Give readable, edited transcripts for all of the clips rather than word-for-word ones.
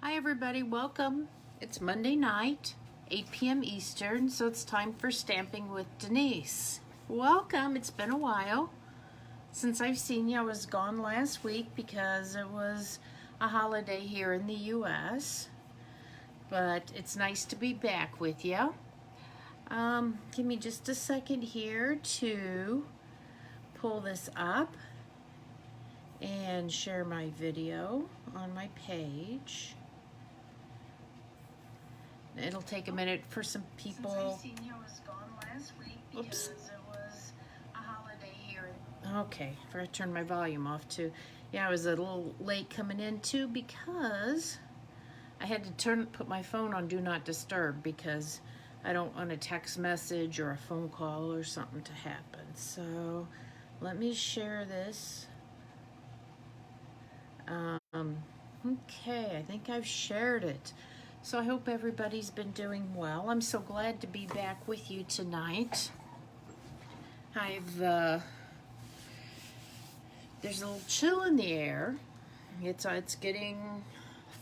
Hi everybody, welcome. It's Monday night, 8 p.m. Eastern, so it's time for Stamping with Denise. Welcome, it's been a while since I've seen you. I was gone last week because it was a holiday here in the U.S., but it's nice to be back with you. Give me just a second here to pull this up and share my video on my page. It'll take a minute for some people. Since I've seen you, I was gone last week because it was a holiday here. Okay, I forgot to turn my volume off too. Yeah, I was a little late coming in too because I had to put my phone on Do Not Disturb because I don't want a text message or a phone call or something to happen. So let me share this. Okay, I think I've shared it. So I hope everybody's been doing well. I'm so glad to be back with you tonight. There's a little chill in the air. It's getting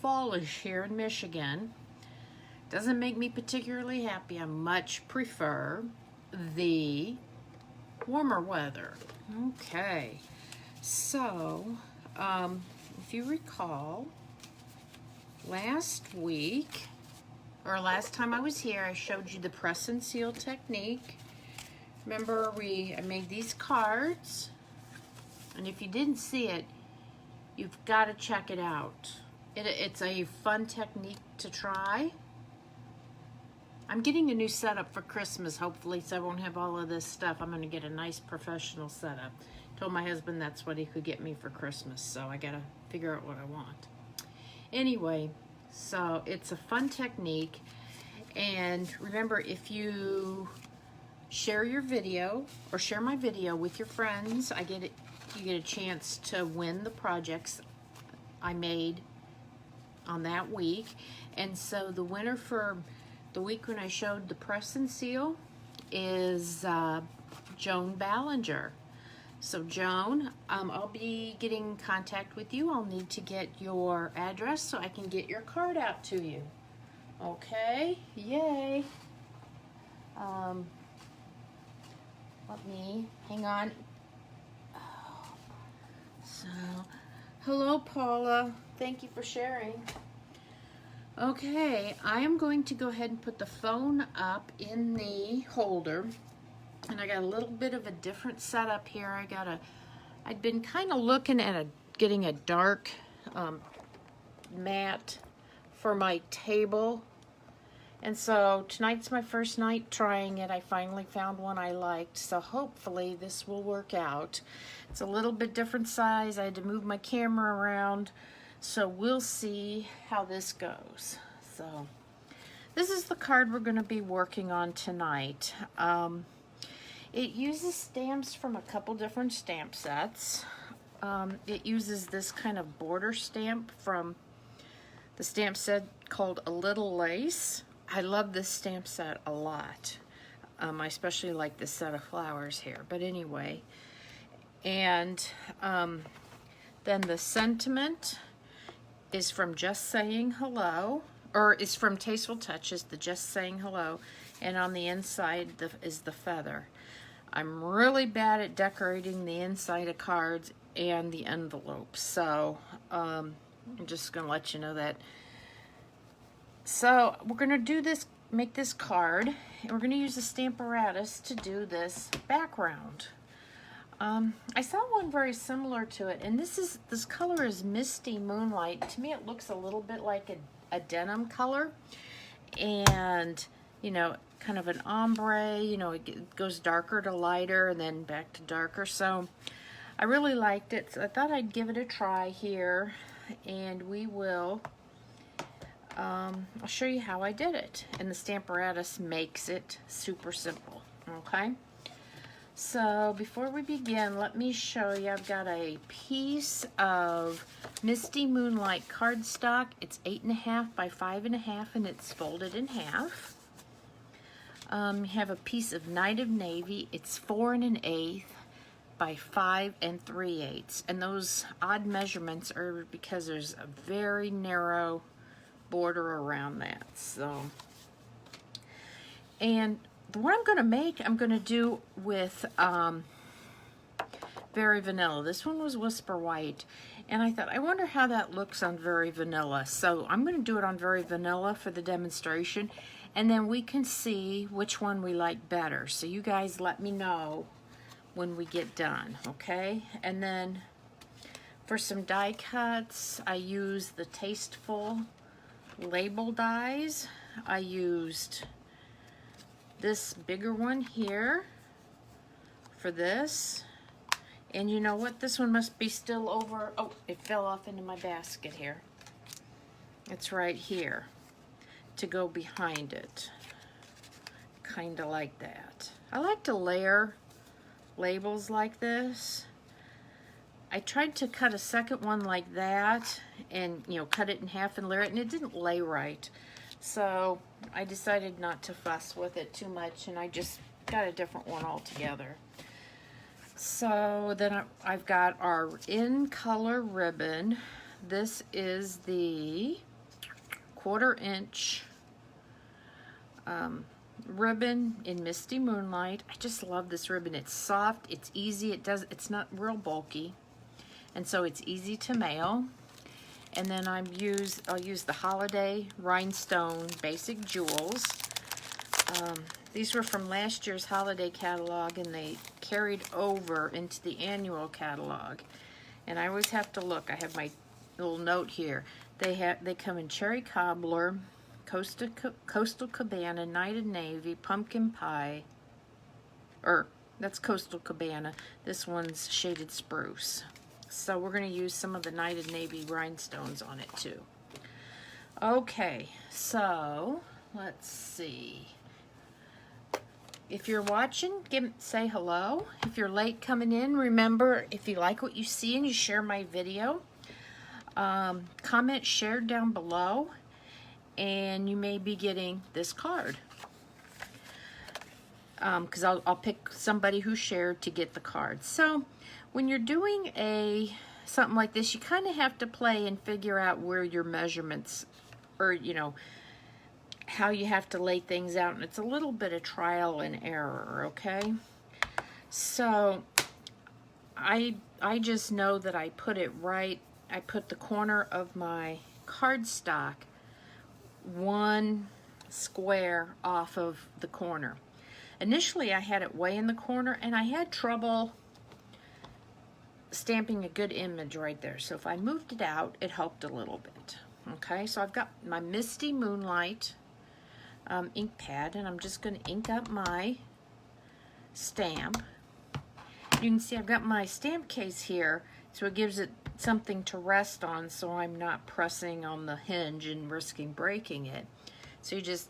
fallish here in Michigan. Doesn't make me particularly happy. I much prefer the warmer weather. Okay, so if you recall, last time I was here, I showed you the press and seal technique. Remember, I made these cards, and if you didn't see it, you've got to check it out. It's a fun technique to try. I'm getting a new setup for Christmas, hopefully, so I won't have all of this stuff. I'm going to get a nice professional setup. Told my husband that's what he could get me for Christmas, so I got to figure out what I want. Anyway, so it's a fun technique, and remember, if you share your video or share my video with your friends, you get a chance to win the projects I made on that week. And so the winner for the week when I showed the press and seal is Joan Ballinger. So Joan, I'll be getting in contact with you. I'll need to get your address so I can get your card out to you. Okay, yay. Let me, hang on. So, hello Paula, thank you for sharing. Okay, I am going to go ahead and put the phone up in the holder. And I got a little bit of a different setup here. I'd been kind of looking at getting a dark mat for my table. And so tonight's my first night trying it. I finally found one I liked. So hopefully this will work out. It's a little bit different size. I had to move my camera around. So we'll see how this goes. So this is the card we're going to be working on tonight. It uses stamps from a couple different stamp sets. It uses this kind of border stamp from the stamp set called A Little Lace. I love this stamp set a lot. I especially like this set of flowers here. But anyway, and then the sentiment is from Just Saying Hello, or is from Tasteful Touches, the Just Saying Hello, and on the inside is the feather. I'm really bad at decorating the inside of cards and the envelopes, so I'm just going to let you know that. So we're going to do this, make this card, and we're going to use the Stamparatus to do this background. I saw one very similar to it, and this color is Misty Moonlight. To me, it looks a little bit like a denim color, and you know, kind of an ombre, you know, it goes darker to lighter and then back to darker. So I really liked it, so I thought I'd give it a try here, and we will, I'll show you how I did it. And the Stamparatus makes it super simple, okay? So before we begin, let me show you, I've got a piece of Misty Moonlight cardstock. It's 8.5 by 5.5, and it's folded in half. You have a piece of Night of Navy. It's 4 1/8 by 5 3/8. And those odd measurements are because there's a very narrow border around that. So, and the one I'm going to make, I'm going to do with Very Vanilla. This one was Whisper White, and I thought, I wonder how that looks on Very Vanilla. So I'm going to do it on Very Vanilla for the demonstration, and then we can see which one we like better. So you guys let me know when we get done, okay? And then for some die cuts, I used the Tasteful label dies. I used this bigger one here for this. And you know what? This one must be still over. Oh, it fell off into my basket here. It's right here to go behind it. Kind of like that. I like to layer labels like this. I tried to cut a second one like that and, you know, cut it in half and layer it, and it didn't lay right. So I decided not to fuss with it too much, and I just got a different one altogether. So then I've got our in color ribbon. This is the 1/4 inch ribbon in Misty Moonlight. I just love this ribbon. It's soft, it's easy, it's not real bulky, and so it's easy to mail. And then I'll use the Holiday Rhinestone Basic Jewels. These were from last year's holiday catalog, and they carried over into the annual catalog. And I always have to look. I have my little note here. They come in Cherry Cobbler, Coastal Cabana, Night and Navy, Pumpkin Pie, or that's Coastal Cabana. This one's Shaded Spruce. So we're going to use some of the Night and Navy rhinestones on it too. Okay, so let's see. If you're watching, say hello. If you're late coming in, remember, if you like what you see and you share my video, comment, share down below, and you may be getting this card. Because I'll pick somebody who shared to get the card. So when you're doing something like this, you kind of have to play and figure out where your measurements, or you know, how you have to lay things out, and it's a little bit of trial and error, okay? So I just know that I put it right. I put the corner of my cardstock 1 square off of the corner. Initially I had it way in the corner, and I had trouble stamping a good image right there. So if I moved it out, it helped a little bit. Okay, so I've got my Misty Moonlight ink pad, and I'm just going to ink up my stamp. You can see I've got my stamp case here, so it gives it something to rest on, so I'm not pressing on the hinge and risking breaking it. So you just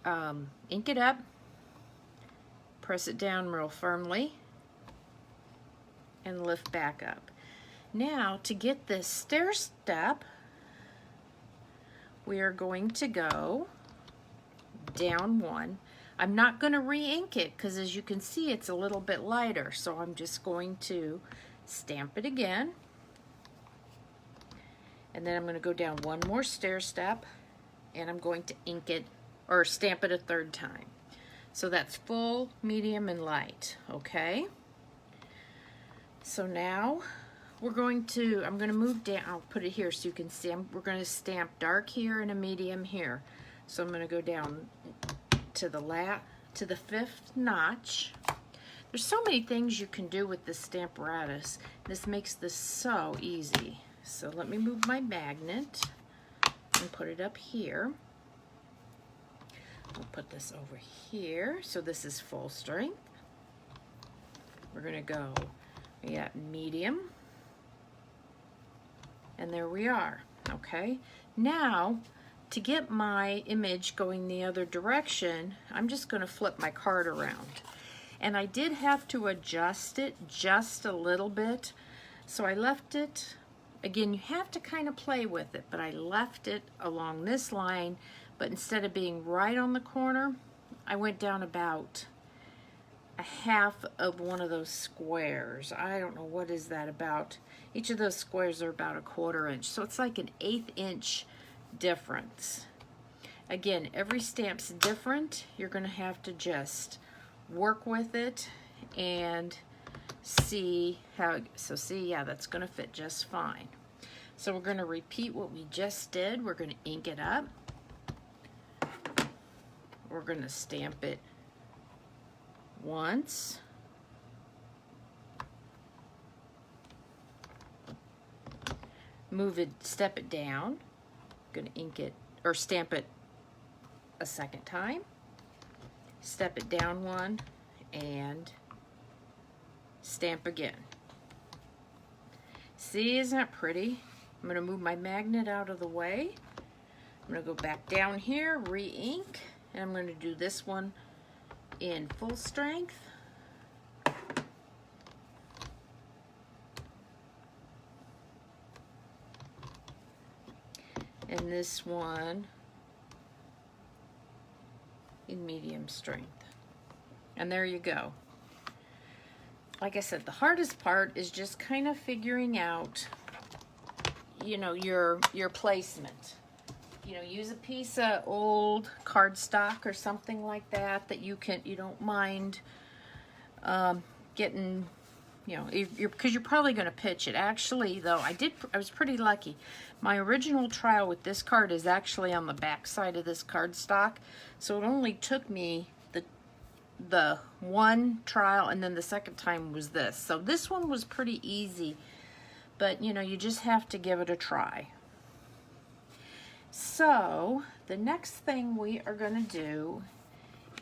ink it up, press it down real firmly, and lift back up. Now to get this stair step, we are going to go down 1. I'm not going to re-ink it because, as you can see, it's a little bit lighter, so I'm just going to stamp it again, and then I'm going to go down 1 more stair step, and I'm going to ink it or stamp it a 3rd time. So that's full, medium, and light. Okay, so now we're going to, I'm going to move down. I'll put it here so you can see. We're going to stamp dark here and a medium here. So I'm going to go down to the 5th notch. There's so many things you can do with this Stamparatus. This makes this so easy. So let me move my magnet and put it up here. I'll put this over here. So this is full strength. We're going to go, we got medium, and there we are. Okay, now to get my image going the other direction, I'm just going to flip my card around. And I did have to adjust it just a little bit. So I left it, again, you have to kind of play with it, but I left it along this line, but instead of being right on the corner, I went down about a 1/2 of one of those squares. I don't know, what is that about? Each of those squares are about a 1/4 inch. So it's like an 1/8 inch difference. Again, every stamp's different. You're going to have to just work with it and see how, so see, yeah, that's going to fit just fine. So we're going to repeat what we just did. We're going to ink it up. We're going to stamp it once. Move it, step it down. Going to ink it or stamp it a second time. Step it down one and stamp again. See, isn't that pretty? I'm going to move my magnet out of the way. I'm going to go back down here, re-ink, and I'm going to do this one in full strength. And this one in medium strength. And there you go. Like I said, the hardest part is just kind of figuring out, you know, your placement. You know, use a piece of old cardstock or something like that that you don't mind getting, you know, because you're probably going to pitch it. Actually, though, I was pretty lucky. My original trial with this card is actually on the back side of this cardstock, so it only took me the one trial, and then the second time was this. So this one was pretty easy, but you know, you just have to give it a try. So the next thing we are going to do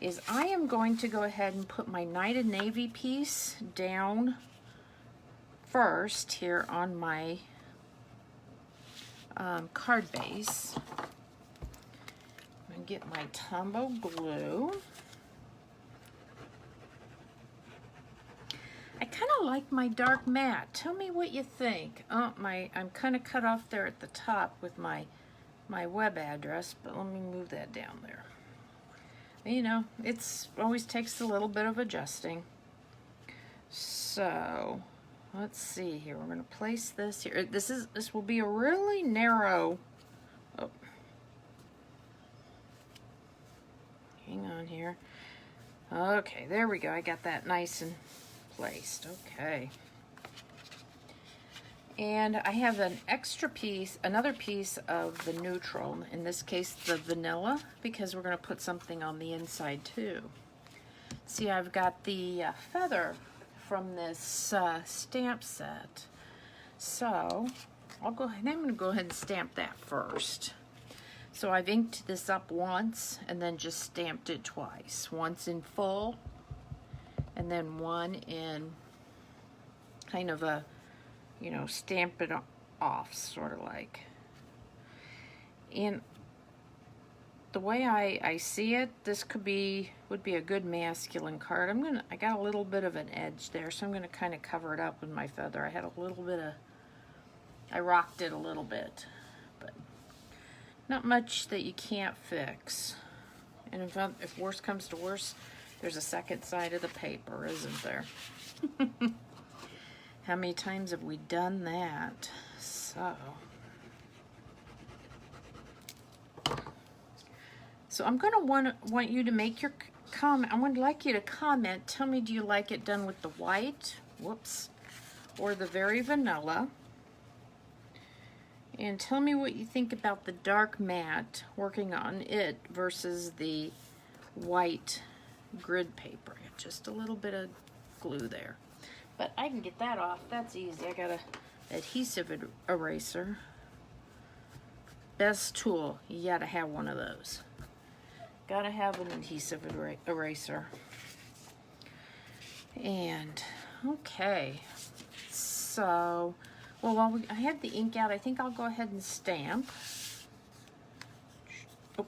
is I am going to go ahead and put my Night and Navy piece down first here on my card base. I'm going to get my Tombow glue. I kind of like my dark matte. Tell me what you think. Oh, I'm kind of cut off there at the top with my web address, but let me move that down there. You know, it's always takes a little bit of adjusting. So let's see here. We're going to place this here. This will be a really narrow. Oh, hang on here. Okay, there we go. I got that nice and placed. Okay. And I have an extra piece, another piece of the neutral, in this case the vanilla, because we're going to put something on the inside too. See, I've got the feather from this stamp set. So I'm going to go ahead and stamp that first. So I've inked this up once and then just stamped it twice. Once in full and then one in kind of a, you know, stamp it off, sort of like. And the way I see it, this would be a good masculine card. I got a little bit of an edge there, so I'm gonna kind of cover it up with my feather. I had a little bit of, I rocked it a little bit, but not much that you can't fix. And if worse comes to worse, there's a second side of the paper, isn't there? How many times have we done that? So I'm going to want you to make your comment. I would like you to comment. Tell me, do you like it done with the white, whoops, or the very vanilla? And tell me what you think about the dark matte, working on it versus the white grid paper. Just a little bit of glue there. But I can get that off. That's easy. I got an adhesive eraser. Best tool. You gotta have one of those. Gotta have an adhesive eraser. And, okay. So, well, while I have the ink out, I think I'll go ahead and stamp. Oh,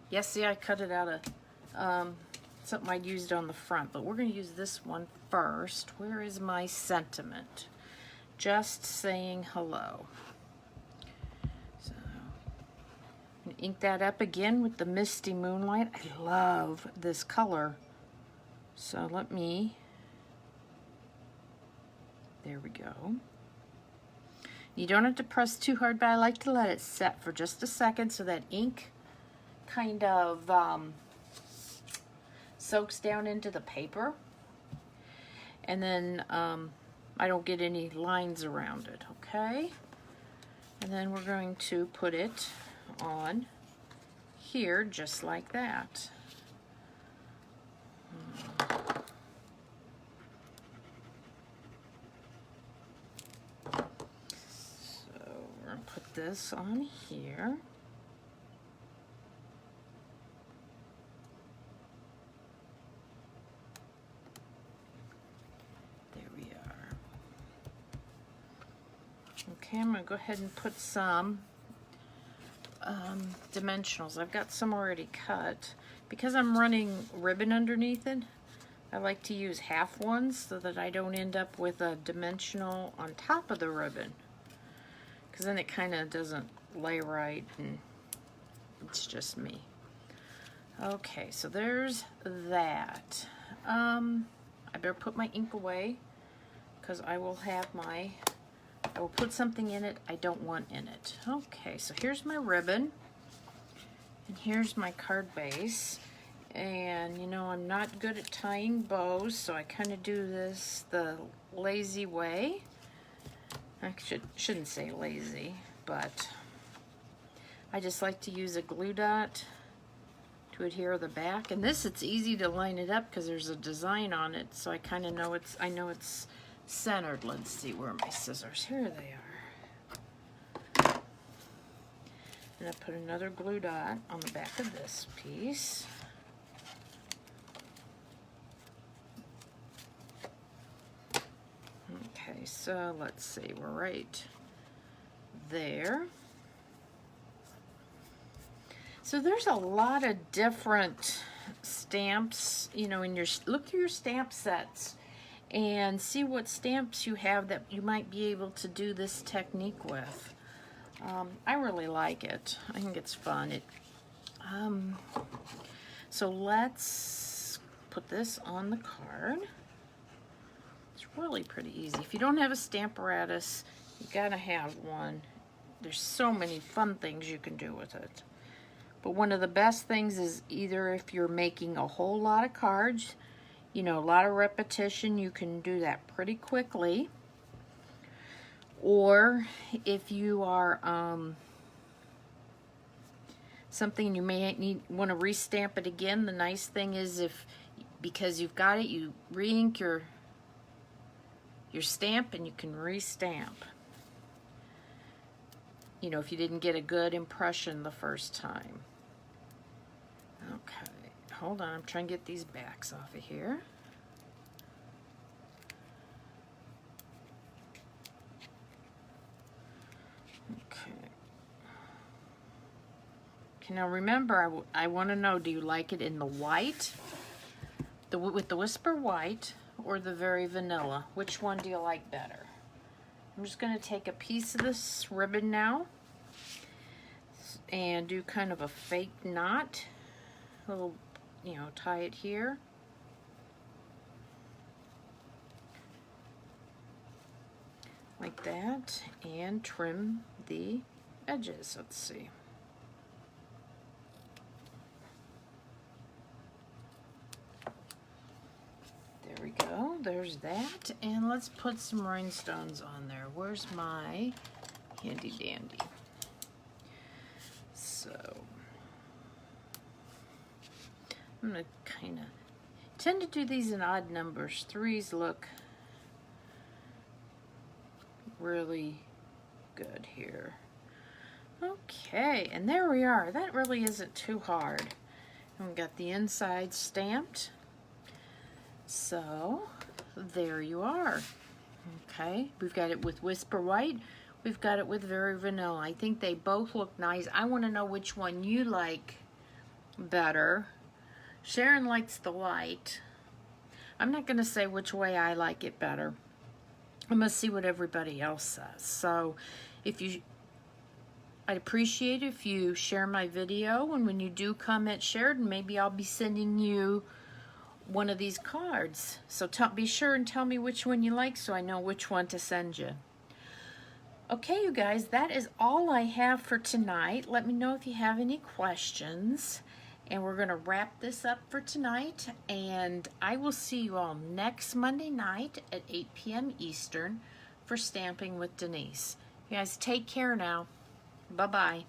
yes, see, I cut it out of something I'd used on the front, but we're going to use this one first. Where is my sentiment? Just saying hello. So, I'm going to ink that up again with the Misty Moonlight. I love this color. So let me, there we go. You don't have to press too hard, but I like to let it set for just a second so that ink kind of soaks down into the paper. And then I don't get any lines around it, okay? And then we're going to put it on here just like that. So we're going to put this on here. Okay, I'm going to go ahead and put some dimensionals. I've got some already cut. Because I'm running ribbon underneath it, I like to use half ones so that I don't end up with a dimensional on top of the ribbon. Because then it kind of doesn't lay right, and it's just me. Okay, so there's that. I better put my ink away because I will put something in it I don't want in it. Okay, so here's my ribbon, and here's my card base. And you know, I'm not good at tying bows, so I kind of do this the lazy way. I shouldn't say lazy, but I just like to use a glue dot to adhere the back. And this, it's easy to line it up because there's a design on it, so I kind of know I know it's centered. Let's see, where are my scissors? Here they are. And I put another glue dot on the back of this piece. Okay, so let's see, we're right there. So there's a lot of different stamps, you know, look through your stamp sets and see what stamps you have that you might be able to do this technique with. I really like it. I think it's fun. So let's put this on the card. It's really pretty easy. If you don't have a Stamparatus, you gotta have one. There's so many fun things you can do with it. But one of the best things is either if you're making a whole lot of cards, you know, a lot of repetition, you can do that pretty quickly. Or if you are something you may want to restamp it again, the nice thing is because you've got it, you re-ink your stamp and you can re-stamp. You know, if you didn't get a good impression the first time. Okay, hold on, I'm trying to get these backs off of here. Okay. Okay, now remember, I want to know, do you like it in the white, with the Whisper White, or the Very Vanilla? Which one do you like better? I'm just going to take a piece of this ribbon now and do kind of a fake knot. A little, you know, tie it here. Like that, and trim the edges. Let's see. There we go, there's that. And let's put some rhinestones on there. Where's my handy dandy? So, I'm gonna kind of tend to do these in odd numbers. Threes look really good here. Okay, and there we are. That really isn't too hard. And we've got the inside stamped. So there you are. Okay, we've got it with Whisper White. We've got it with Very Vanilla. I think they both look nice. I want to know which one you like better. Sharon likes the white. I'm not going to say which way I like it better. I'm going to see what everybody else says. So I'd appreciate it if you share my video, and when you do comment, Sheridan, maybe I'll be sending you one of these cards. So be sure and tell me which one you like so I know which one to send you. Okay, you guys, that is all I have for tonight. Let me know if you have any questions. And we're going to wrap this up for tonight. And I will see you all next Monday night at 8 p.m. Eastern for Stamping with Denise. You guys take care now. Bye-bye.